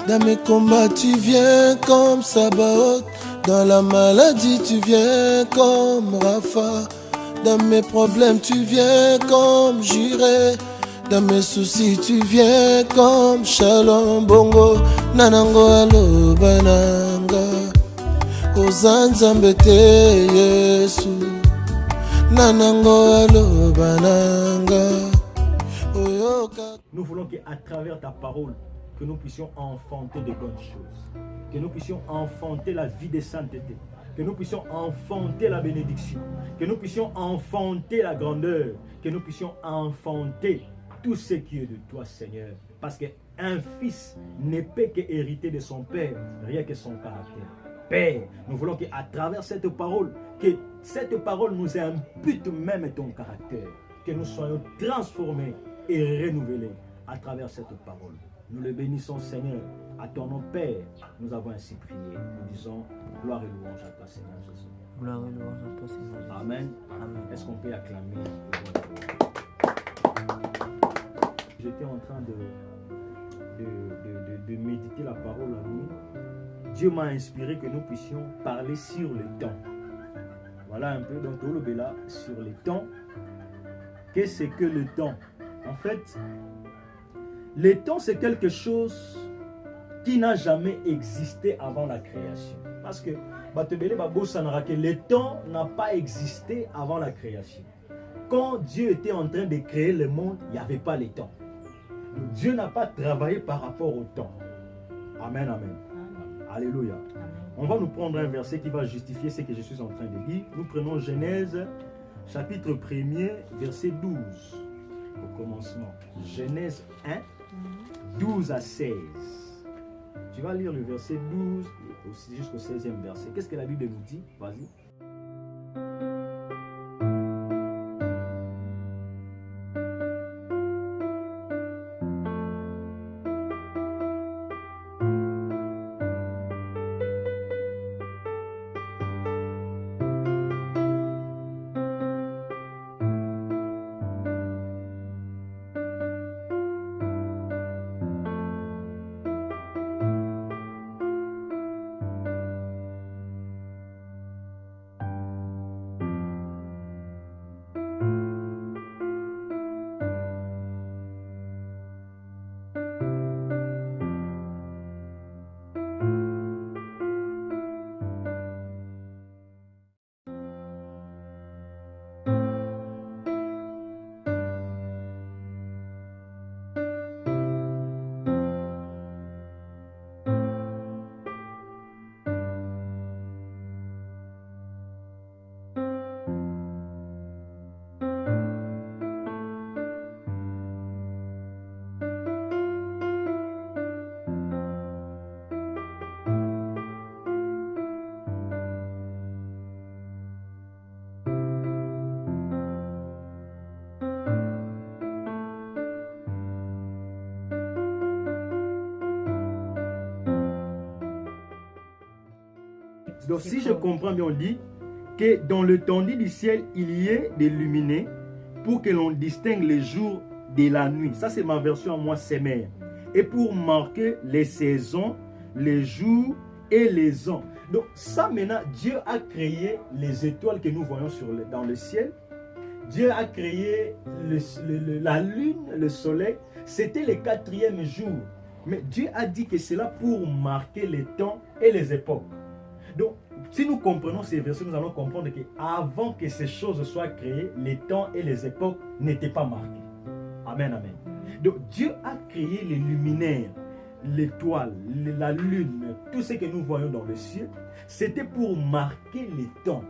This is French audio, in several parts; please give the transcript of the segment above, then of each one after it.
Dans mes combats, tu viens comme Sabaoth. Dans la maladie, tu viens comme Rapha. Dans mes problèmes, tu viens comme Jireh. Dans mes soucis, tu viens comme Shalom Bongo. Nanango alo bananga. Ozanzambe te Yesu. Nanango alo bananga. Nous voulons qu'à travers ta parole, que nous puissions enfanter de bonnes choses, que nous puissions enfanter la vie de sainteté, que nous puissions enfanter la bénédiction, que nous puissions enfanter la grandeur, que nous puissions enfanter tout ce qui est de toi, Seigneur. Parce qu'un fils ne peut qu'hériter de son père, rien que son caractère. Père, nous voulons qu'à travers cette parole nous impute même ton caractère, que nous soyons transformés et renouvelés à travers cette parole. Nous le bénissons, Seigneur. À ton nom, Père, nous avons ainsi prié. Nous disons gloire et louange à toi, Seigneur Jésus. Gloire et louange à toi, Seigneur Jésus. Amen. Amen. Est-ce qu'on peut acclamer? J'étais en train de méditer la parole la nuit. Dieu m'a inspiré que nous puissions parler sur le temps. Voilà un peu, donc tout le béla sur le temps. Qu'est-ce que le temps? En fait, le temps, c'est quelque chose qui n'a jamais existé avant la création. Parce que le temps n'a pas existé avant la création. Quand Dieu était en train de créer le monde, il n'y avait pas le temps. Donc, Dieu n'a pas travaillé par rapport au temps. Amen, amen. Alléluia. Amen. On va nous prendre un verset qui va justifier ce que je suis en train de dire. Nous prenons Genèse, chapitre 1er, verset 12. Au commencement. Genèse 1, 12 à 16. Tu vas lire le verset 12 jusqu'au 16e verset. Qu'est-ce que la Bible nous dit? Vas-y. Donc si je comprends bien, on dit que dans le tendu du ciel, il y ait des lumineux pour que l'on distingue les jours de la nuit. Ça, c'est ma version à moi, Sémère. Et pour marquer les saisons, les jours et les ans. Donc ça, maintenant, Dieu a créé les étoiles que nous voyons dans le ciel. Dieu a créé la lune, le soleil. C'était le 4e jour. Mais Dieu a dit que c'est là pour marquer les temps et les époques. Donc, si nous comprenons ces versets, nous allons comprendre qu'avant que ces choses soient créées, les temps et les époques n'étaient pas marqués. Amen, amen. Donc, Dieu a créé les luminaires, l'étoile, la lune, tout ce que nous voyons dans le ciel. C'était pour marquer les temps.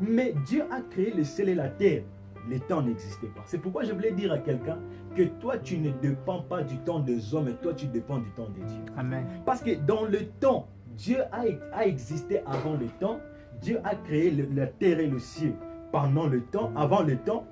Mais Dieu a créé le ciel et la terre. Les temps n'existaient pas. C'est pourquoi je voulais dire à quelqu'un que toi, tu ne dépends pas du temps des hommes, mais toi, tu dépends du temps de Dieu. Amen. Parce que dans le temps, Dieu a existé avant le temps. Dieu a créé la terre et le ciel pendant le temps, avant le temps.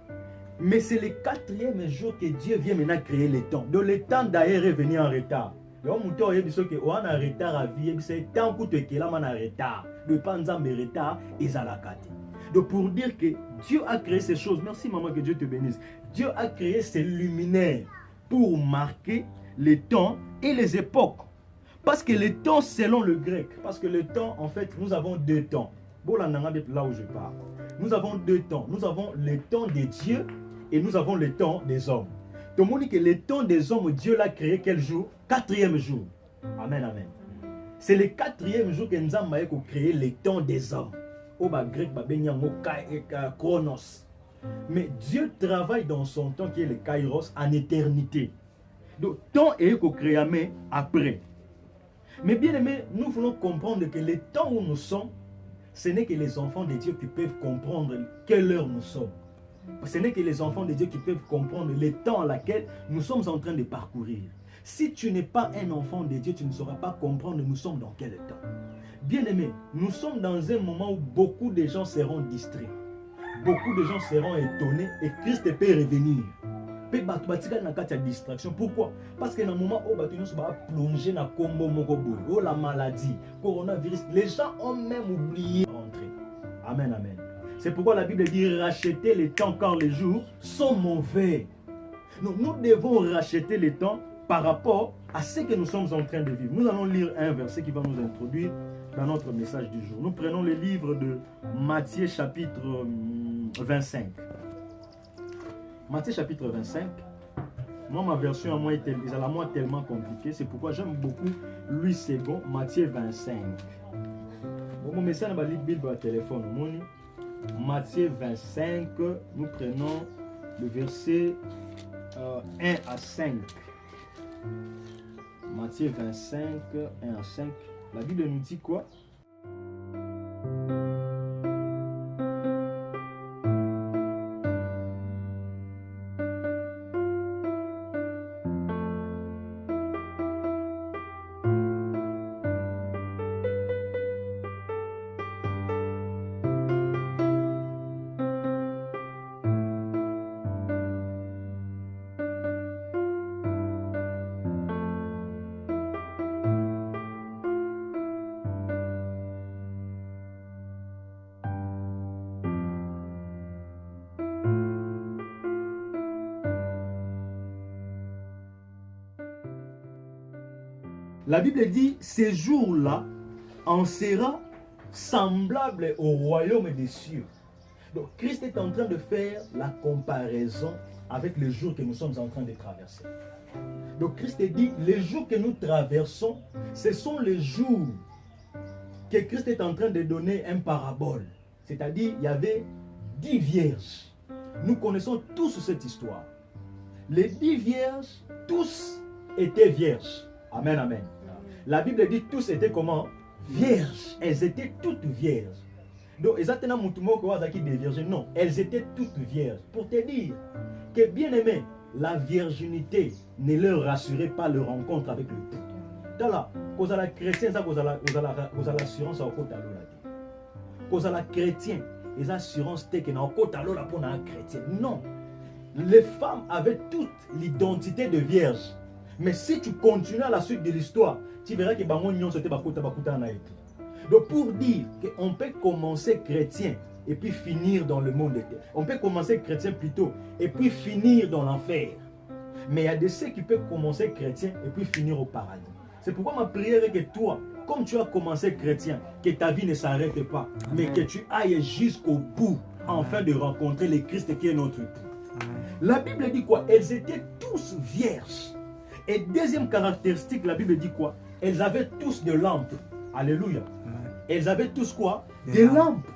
Mais c'est le 4e jour que Dieu vient maintenant créer le temps. Donc le temps d'ailleurs est venu en retard. Donc on a en retard à vie. C'est tant que tu es là, en retard. Le panzam est retard et ça la carte. Donc pour dire que Dieu a créé ces choses. Merci maman, que Dieu te bénisse. Dieu a créé ces luminaires pour marquer les temps et les époques. Parce que le temps, selon le grec, parce que le temps, en fait, nous avons deux temps. Là où je parle. Nous avons deux temps. Nous avons le temps des dieux et nous avons le temps des hommes. Tout le monde dit que le temps des hommes, Dieu l'a créé quel jour? Quatrième jour. Amen, amen. C'est le quatrième jour que nous avons créé le temps des hommes. Au grec, chronos. Mais Dieu travaille dans son temps qui est le kairos en éternité. Donc, temps est créé après. Mais bien aimé, nous voulons comprendre que le temps où nous sommes, ce n'est que les enfants de Dieu qui peuvent comprendre quelle heure nous sommes. Ce n'est que les enfants de Dieu qui peuvent comprendre le temps à laquelle nous sommes en train de parcourir. Si tu n'es pas un enfant de Dieu, tu ne sauras pas comprendre nous sommes dans quel temps. Bien aimé, nous sommes dans un moment où beaucoup de gens seront distraits. Beaucoup de gens seront étonnés et Christ peut revenir. Distraction. Pourquoi? Parce que dans le moment où nous va plonger dans la maladie, coronavirus, les gens ont même oublié d'entrer. Amen, amen. C'est pourquoi la Bible dit racheter les temps car les jours sont mauvais. Donc, nous devons racheter les temps par rapport à ce que nous sommes en train de vivre. Nous allons lire un verset qui va nous introduire dans notre message du jour. Nous prenons le livre de Matthieu chapitre 25. Matthieu chapitre 25. Moi, ma version à moi est tellement compliquée. C'est pourquoi j'aime beaucoup Louis II, Matthieu 25. Bon, mon message dans la Bible à téléphone. Matthieu 25, nous prenons le verset 1 à 5. Matthieu 25, 1 à 5. La Bible nous dit quoi? La Bible dit, ces jours-là en sera semblable au royaume des cieux. Donc Christ est en train de faire la comparaison avec le jour que nous sommes en train de traverser. Donc Christ dit, les jours que nous traversons, ce sont les jours que Christ est en train de donner un parabole. C'est-à-dire, il y avait 10 vierges. Nous connaissons tous cette histoire. Les 10 vierges, tous étaient vierges. Amen, amen. La Bible dit tous étaient comment? Vierges. Elles étaient toutes vierges. Donc, exactement, non, elles étaient toutes vierges. Pour te dire que, bien aimé, la virginité ne leur rassurait pas leur rencontre avec le tout. Tala, cause à la chrétienne, ça cause à l'assurance au côté à l'eau. Cause à la chrétienne, les assurances t'es que na au côté à l'eau là pour un chrétien. Non, les femmes avaient toute l'identité de vierge. Mais si tu continues à la suite de l'histoire, tu verras que bango nyon c'était bakuta na époux. Donc pour dire qu'on peut commencer chrétien et puis finir dans le monde éternel. On peut commencer chrétien plutôt et puis finir dans l'enfer. Mais il y a de ceux qui peuvent commencer chrétien et puis finir au paradis. C'est pourquoi ma prière est que toi, comme tu as commencé chrétien, que ta vie ne s'arrête pas, mais que tu ailles jusqu'au bout, afin de rencontrer le Christ qui est notre époux. La Bible dit quoi? Elles étaient tous vierges. Et deuxième caractéristique, la Bible dit quoi? Elles avaient tous des lampes. Alléluia. Elles avaient tous quoi? Des lampes.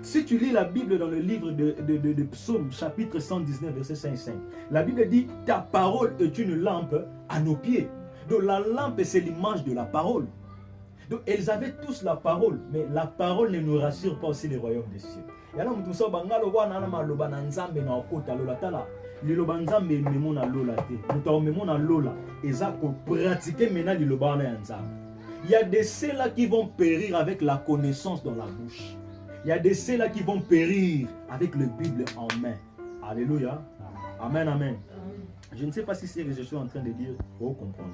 Si tu lis la Bible dans le livre de Psaume, chapitre 119, verset 5-5, la Bible dit, ta parole est une lampe à nos pieds. Donc la lampe, c'est l'image de la parole. Donc elles avaient tous la parole, mais la parole ne nous rassure pas aussi les royaumes des cieux. Et alors, nous sommes en train liloba nzambe memo na lola te muto memo na lola eza ko pratiquer maintenant liloba na nzambe. Il y a de ceux-là qui vont périr avec la connaissance dans la bouche. Il y a de ceux-là qui vont périr avec le Bible en main. Alléluia. Amen, amen. Je ne sais pas si c'est ce que je suis en train de dire. Oh, comprendre.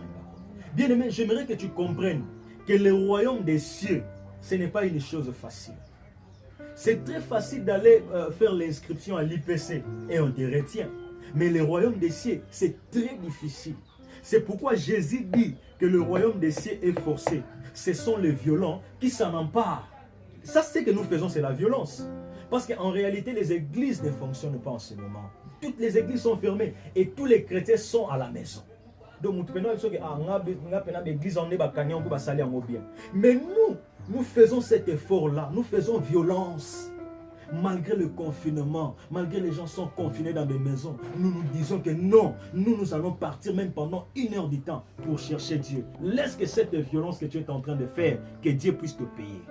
Bien aimé, j'aimerais que tu comprennes que le royaume des cieux, ce n'est pas une chose facile. C'est très facile d'aller faire l'inscription à l'IPC et on te retient. Mais le royaume des cieux, c'est très difficile. C'est pourquoi Jésus dit que le royaume des cieux est forcé. Ce sont les violents qui s'en emparent. Ça, c'est ce que nous faisons, c'est la violence. Parce qu'en réalité, les églises ne fonctionnent pas en ce moment. Toutes les églises sont fermées et tous les chrétiens sont à la maison. Donc, mais nous faisons cet effort-là, nous faisons violence. Malgré le confinement, malgré les gens sont confinés dans des maisons, nous nous disons que non, nous allons partir même pendant 1 heure du temps pour chercher Dieu. Laisse que cette violence que tu es en train de faire, que Dieu puisse te payer.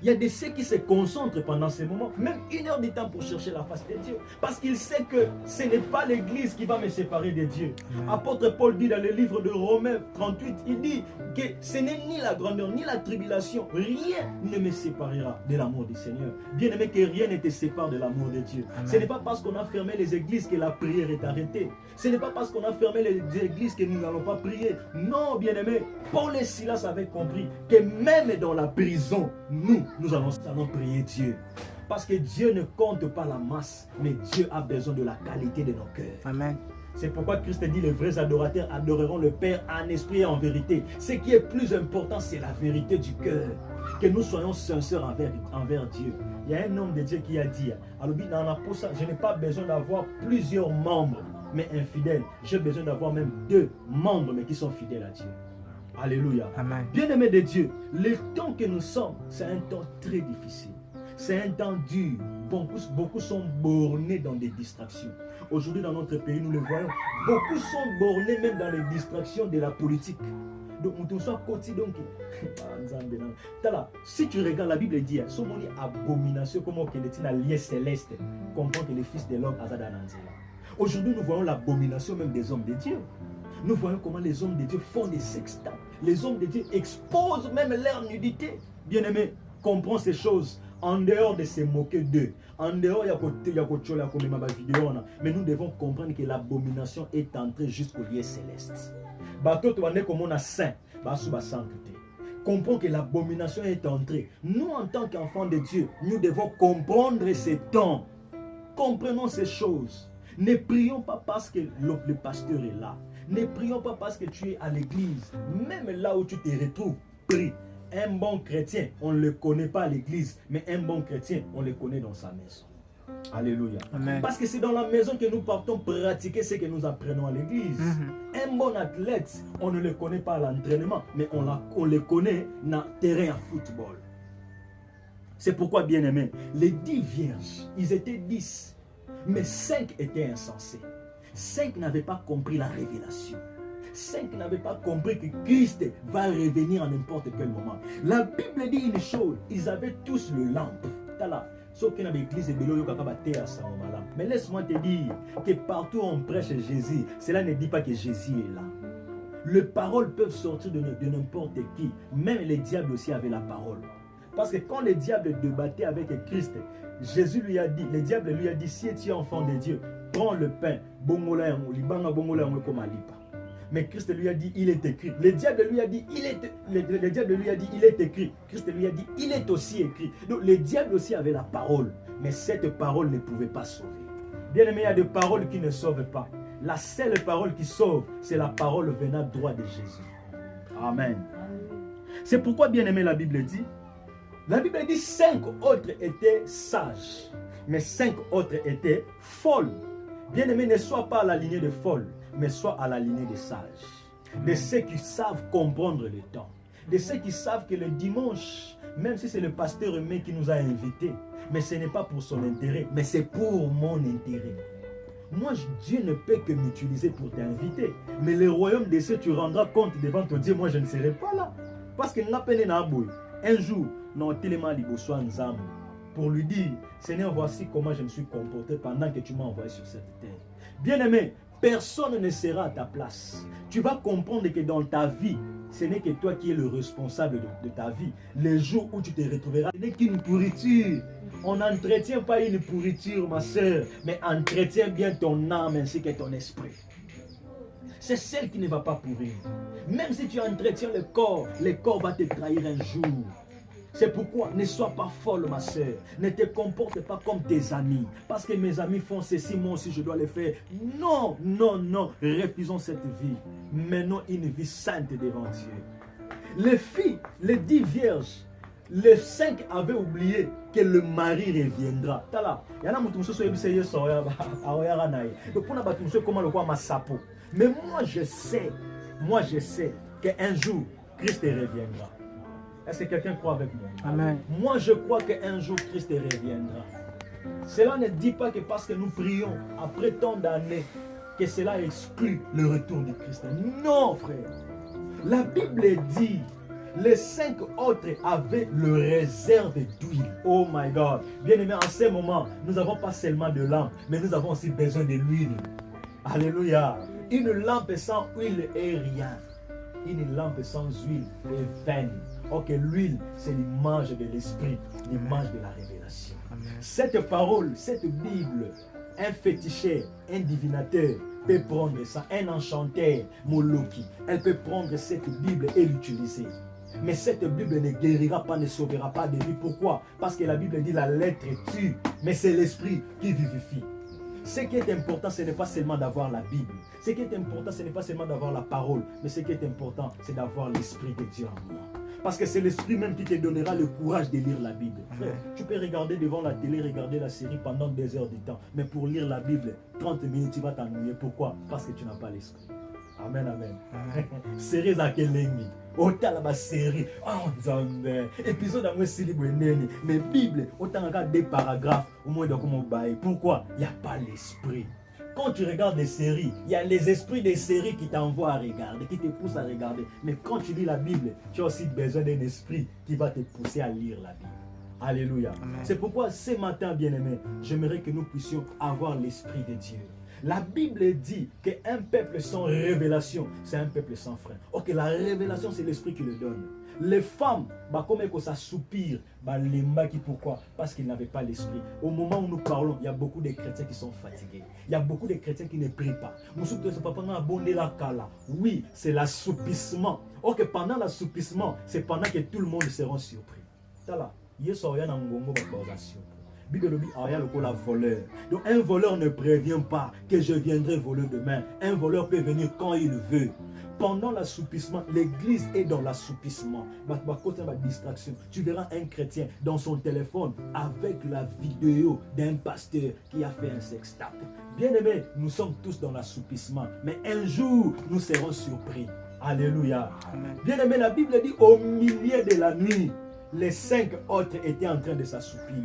Il y a des ceux qui se concentrent pendant ces moments, même 1 heure du temps pour chercher la face de Dieu. Parce qu'il sait que ce n'est pas l'église qui va me séparer de Dieu. Apôtre Paul dit dans le livre de Romains 38, il dit que ce n'est ni la grandeur, ni la tribulation. Rien ne me séparera de l'amour du Seigneur. Bien aimé, que rien ne te sépare de l'amour de Dieu. Amen. Ce n'est pas parce qu'on a fermé les églises que la prière est arrêtée. Ce n'est pas parce qu'on a fermé les églises que nous n'allons pas prier. Non, bien aimé, Paul et Silas avaient compris que même dans la prison, nous allons prier Dieu. Parce que Dieu ne compte pas la masse, mais Dieu a besoin de la qualité de nos cœurs. Amen. C'est pourquoi Christ dit les vrais adorateurs adoreront le Père en esprit et en vérité. Ce qui est plus important, c'est la vérité du cœur. Que nous soyons sincères envers Dieu. Il y a un homme de Dieu qui a dit, je n'ai pas besoin d'avoir plusieurs membres, mais infidèles. J'ai besoin d'avoir même 2 membres, mais qui sont fidèles à Dieu. Alléluia. Amen. Bien-aimés de Dieu, le temps que nous sommes, c'est un temps très difficile. C'est un temps dur. Beaucoup sont bornés dans des distractions. Aujourd'hui, dans notre pays, nous le voyons. Beaucoup sont bornés même dans les distractions de la politique. Donc, nous sommes quotidiens. Si tu regardes la Bible, dit « Somoni abomination comme qu'il est un lien céleste. » Comprends que les fils de l'homme Azada Nanzela. Aujourd'hui, nous voyons l'abomination même des hommes de Dieu. Nous voyons comment les hommes de Dieu font des sextants. Les hommes de Dieu exposent même leur nudité. Bien-aimés, comprends ces choses. En dehors de se moquer d'eux, en dehors mais nous devons comprendre que l'abomination est entrée jusqu'au lieu céleste. Comprends que l'abomination est entrée. Nous, en tant qu'enfants de Dieu, nous devons comprendre ces temps. Comprenons ces choses. Ne prions pas parce que le pasteur est là. Ne prions pas parce que tu es à l'église. Même là où tu te retrouves, prie. Un bon chrétien, on ne le connaît pas à l'église, mais un bon chrétien, on le connaît dans sa maison. Alléluia. Amen. Parce que c'est dans la maison que nous partons pratiquer ce que nous apprenons à l'église. Un bon athlète, on ne le connaît pas à l'entraînement, mais on le connaît dans le terrain à football. C'est pourquoi, bien aimé, les 10 vierges, ils étaient 10, mais 5 étaient insensés. 5 n'avaient pas compris la révélation. 5 n'avaient pas compris que Christ va revenir à n'importe quel moment. La Bible dit une chose, ils avaient tous le lampe. Mais laisse-moi te dire que partout où on prêche Jésus, cela ne dit pas que Jésus est là. Les paroles peuvent sortir de n'importe qui. Même les diables aussi avaient la parole. Parce que quand le diable débattait avec Christ, Jésus lui a dit, le diable lui a dit, si tu es enfant de Dieu, prends le pain, mais Christ lui a dit, il est écrit. Le diable lui a dit, il est écrit. Christ lui a dit, il est aussi écrit. Donc le diable aussi avait la parole. Mais cette parole ne pouvait pas sauver. Bien aimé, il y a des paroles qui ne sauvent pas. La seule parole qui sauve, c'est la parole venant droit de Jésus. Amen. C'est pourquoi, bien aimé, la Bible dit 5 autres étaient sages, mais 5 autres étaient folles. Bien aimé, ne sois pas à la lignée des folles, mais sois à la lignée des sages, de ceux qui savent comprendre le temps, de ceux qui savent que le dimanche, même si c'est le pasteur aimé qui nous a invités, mais ce n'est pas pour son intérêt, mais c'est pour mon intérêt. Moi, Dieu ne peut que m'utiliser pour t'inviter, mais le royaume des cieux, tu rendras compte devant ton Dieu, moi je ne serai pas là. Parce que un jour, pour lui dire, Seigneur, voici comment je me suis comporté pendant que tu m'as envoyé sur cette terre. Bien-aimé, personne ne sera à ta place. Tu vas comprendre que dans ta vie, ce n'est que toi qui es le responsable de ta vie. Les jours où tu te retrouveras, ce n'est qu'une pourriture. On n'entretient pas une pourriture, ma soeur, mais entretient bien ton âme ainsi que ton esprit. C'est celle qui ne va pas pourrir. Même si tu entretiens le corps va te trahir un jour. C'est pourquoi ne sois pas folle, ma soeur. Ne te comporte pas comme tes amis. Parce que mes amis font ceci, moi aussi je dois le faire. Non, non, non. Refusons cette vie. Menons une vie sainte devant Dieu. Les filles, les 10 vierges, les 5 avaient oublié que le mari reviendra. Tala, il y en a qui sont essayés donc pour nous comment le quoi ma sapo. Mais moi je sais qu'un jour Christ reviendra. Est-ce que quelqu'un croit avec moi? Amen. Moi je crois qu'un jour Christ reviendra. Cela ne dit pas que parce que nous prions après tant d'années que cela exclut le retour du Christ. Non, frère. La Bible dit, les 5 autres avaient le réserve d'huile. Oh my God. Bien aimé, en ce moment, nous n'avons pas seulement de lampe, mais nous avons aussi besoin de l'huile. Alléluia. Une lampe sans huile est rien. Une lampe sans huile est vaine. Ok, l'huile, c'est l'image de l'esprit, l'image de la révélation. Amen. Cette parole, cette Bible, un féticheur, un divinateur peut prendre ça, un enchanteur, Moloki, elle peut prendre cette Bible et l'utiliser. Mais cette Bible ne guérira pas, ne sauvera pas de vie. Pourquoi? Parce que la Bible dit la lettre tue, mais c'est l'esprit qui vivifie. Ce qui est important, ce n'est pas seulement d'avoir la Bible. Ce qui est important, ce n'est pas seulement d'avoir la parole. Mais ce qui est important, c'est d'avoir l'esprit de Dieu en moi. Parce que c'est l'esprit même qui te donnera le courage de lire la Bible. Frère, tu peux regarder devant la télé, regarder la série pendant 2 heures de temps. Mais pour lire la Bible, 30 minutes, tu vas t'ennuyer. Pourquoi? Parce que tu n'as pas l'esprit. Amen, amen. Série à quel ennemi? Autant la série. Oh, Zambé. Épisode à moi, c'est libre. Mais Bible, autant regarder des paragraphes. Au moins, de comment bailler. Pourquoi? Il n'y a pas l'esprit. Quand tu regardes des séries, il y a les esprits des séries qui t'envoient à regarder, qui te poussent à regarder. Mais quand tu lis la Bible, tu as aussi besoin d'un esprit qui va te pousser à lire la Bible. Alléluia. C'est pourquoi ce matin, bien-aimés, j'aimerais que nous puissions avoir l'esprit de Dieu. La Bible dit qu'un peuple sans révélation, c'est un peuple sans frein. Ok, la révélation, c'est l'esprit qui le donne. Les femmes, comme ça soupire, pourquoi? Parce qu'ils n'avaient pas l'esprit. Au moment où nous parlons, il y a beaucoup de chrétiens qui sont fatigués. Il y a beaucoup de chrétiens qui ne prient pas. Oui, c'est l'assoupissement. Ok, pendant l'assoupissement, c'est pendant que tout le monde sera surpris. Bible la voleur. Donc un voleur ne prévient pas que je viendrai voler demain. Un voleur peut venir quand il veut. Pendant l'assoupissement, l'église est dans l'assoupissement. Distraction. Tu verras un chrétien dans son téléphone avec la vidéo d'un pasteur qui a fait un sextape. Bien aimé, nous sommes tous dans l'assoupissement. Mais un jour, nous serons surpris. Alléluia. Bien aimé, la Bible dit au milieu de la nuit, les 5 autres étaient en train de s'assoupir.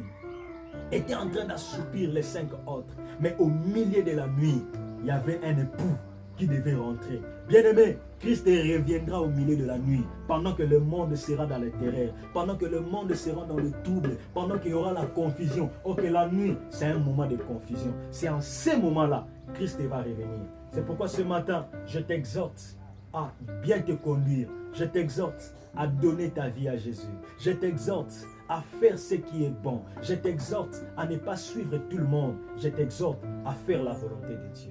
Étaient en train d'assoupir les 5 autres. Mais au milieu de la nuit, il y avait un époux qui devait rentrer. Bien-aimé, Christ reviendra au milieu de la nuit, pendant que le monde sera dans les terreurs, pendant que le monde sera dans le trouble, pendant qu'il y aura la confusion. Ok, la nuit, c'est un moment de confusion. C'est en ce moment-là, Christ va revenir. C'est pourquoi ce matin, je t'exhorte à bien te conduire. Je t'exhorte à donner ta vie à Jésus. Je t'exhorte à faire ce qui est bon. Je t'exhorte à ne pas suivre tout le monde. Je t'exhorte à faire la volonté de Dieu.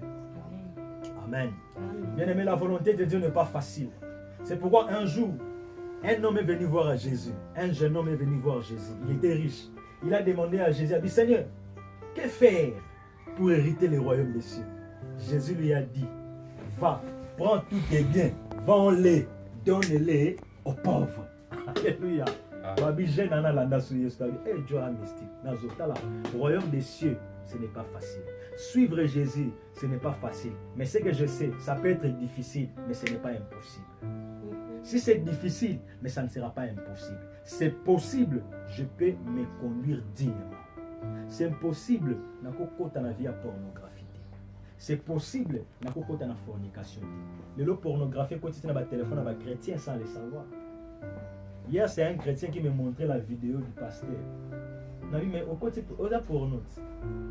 Amen. Bien aimé, la volonté de Dieu n'est pas facile. C'est pourquoi un jour, un homme est venu voir Jésus. Un jeune homme est venu voir Jésus. Il était riche. Il a demandé à Jésus, il a dit, Seigneur, que faire pour hériter le royaume des cieux? Jésus lui a dit, va, prends tous tes biens, vends-les, donne-les aux pauvres. Alléluia. Le royaume des cieux, ce n'est pas facile. Suivre Jésus, ce n'est pas facile. Mais ce que je sais, ça peut être difficile, mais ce n'est pas impossible. Si c'est difficile, mais ça ne sera pas impossible. C'est possible, je peux me conduire dignement. C'est impossible, je peux dans la vie à pornographie. C'est possible, je peux dans la fornication. Le pornographie, quand tu es dans le téléphone avec un chrétien sans le savoir. Hier, c'est un chrétien qui me montrait la vidéo du pasteur. Je lui ai dit, mais au côté, on a pour nous.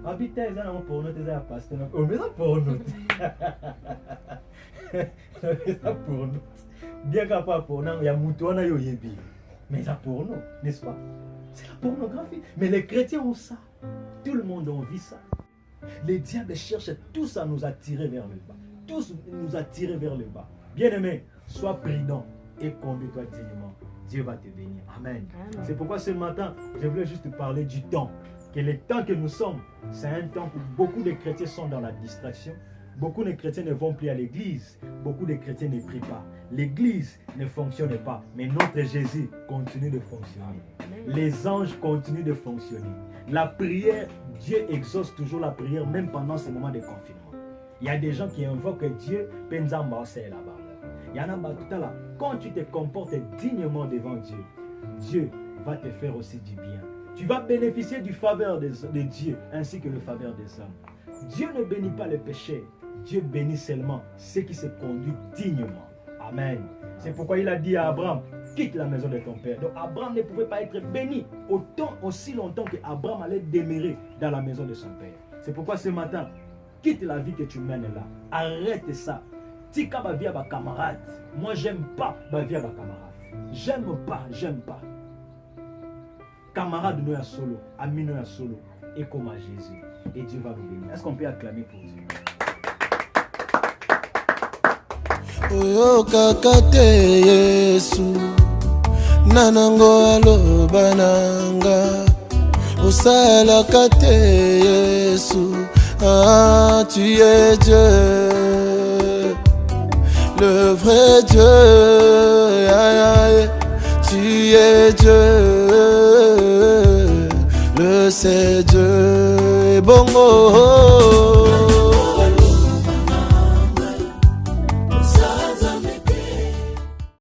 Habiter, ils ont pour nous, ils ont pasteur. On met ça pour nous. On met ça pour nous. Bien qu'à pas pour nous, il y a Moutouana Yoyebi. Mais ça pour nous, n'est-ce pas? C'est la pornographie. Mais les chrétiens ont ça. Tout le monde a envie ça. Les diables cherchent tous à nous attirer vers le bas. Tous nous attirer vers le bas. Bien-aimé, sois prudent et conduis-toi dignement. Dieu va te bénir. Amen. Amen. C'est pourquoi ce matin, je voulais juste te parler du temps. Que le temps que nous sommes, c'est un temps où beaucoup de chrétiens sont dans la distraction. Beaucoup de chrétiens ne vont plus à l'église. Beaucoup de chrétiens ne prient pas. L'église ne fonctionne pas. Mais notre Jésus continue de fonctionner. Les anges continuent de fonctionner. La prière, Dieu exauce toujours la prière, même pendant ces moments de confinement. Il y a des gens qui invoquent Dieu, Penzamba, c'est là-bas. Il y en a tout à l'heure. Quand tu te comportes dignement devant Dieu, Dieu va te faire aussi du bien. Tu vas bénéficier du faveur de Dieu ainsi que le faveur des hommes. Dieu ne bénit pas les péchés. Dieu bénit seulement ceux qui se conduisent dignement. Amen. C'est pourquoi il a dit à Abraham, quitte la maison de ton père. Donc Abraham ne pouvait pas être béni aussi longtemps que Abraham allait demeurer dans la maison de son père. C'est pourquoi ce matin, quitte la vie que tu mènes là. Arrête ça. Tika ma vie à ma camarade. Moi j'aime pas ma vie à ma camarade. J'aime pas. Camarade nous à solo, ami nous à solo, et comme à Jésus. Et Dieu va nous bénir. Est-ce qu'on peut acclamer pour Dieu? Oyo kakate Yesu nanango aloba nanga osala kate Yesu. Ah, tu es Dieu, le vrai Dieu. Aïe, aïe, tu es Dieu, le c'est Dieu. Bongo.